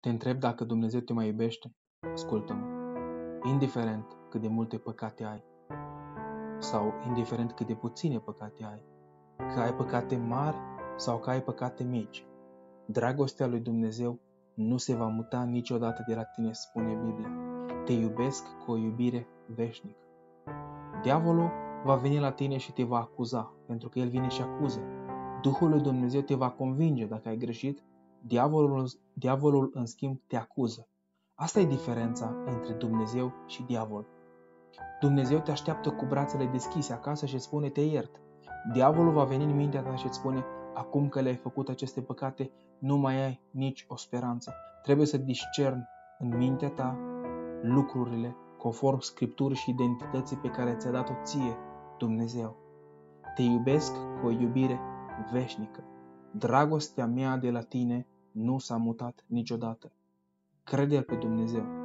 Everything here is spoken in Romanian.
Te întreb dacă Dumnezeu te mai iubește? Ascultă-mă. Indiferent cât de multe păcate ai, sau indiferent cât de puține păcate ai, că ai păcate mari sau că ai păcate mici, dragostea lui Dumnezeu nu se va muta niciodată de la tine, spune Biblia. Te iubesc cu o iubire veșnică. Diavolul va veni la tine și te va acuza, pentru că el vine și acuză. Duhul lui Dumnezeu te va convinge dacă ai greșit, diavolul în schimb te acuză. Asta e diferența între Dumnezeu și diavol. Dumnezeu te așteaptă cu brațele deschise acasă și îți spune te iert. Diavolul va veni în mintea ta și îți spune acum că le-ai făcut aceste păcate, nu mai ai nici o speranță. Trebuie să discerni în mintea ta lucrurile conform Scripturii și identității pe care ți-a dat-o ție Dumnezeu. Te iubesc cu o iubire veșnică. Dragostea mea de la tine nu s-a mutat niciodată. Crede-L pe Dumnezeu.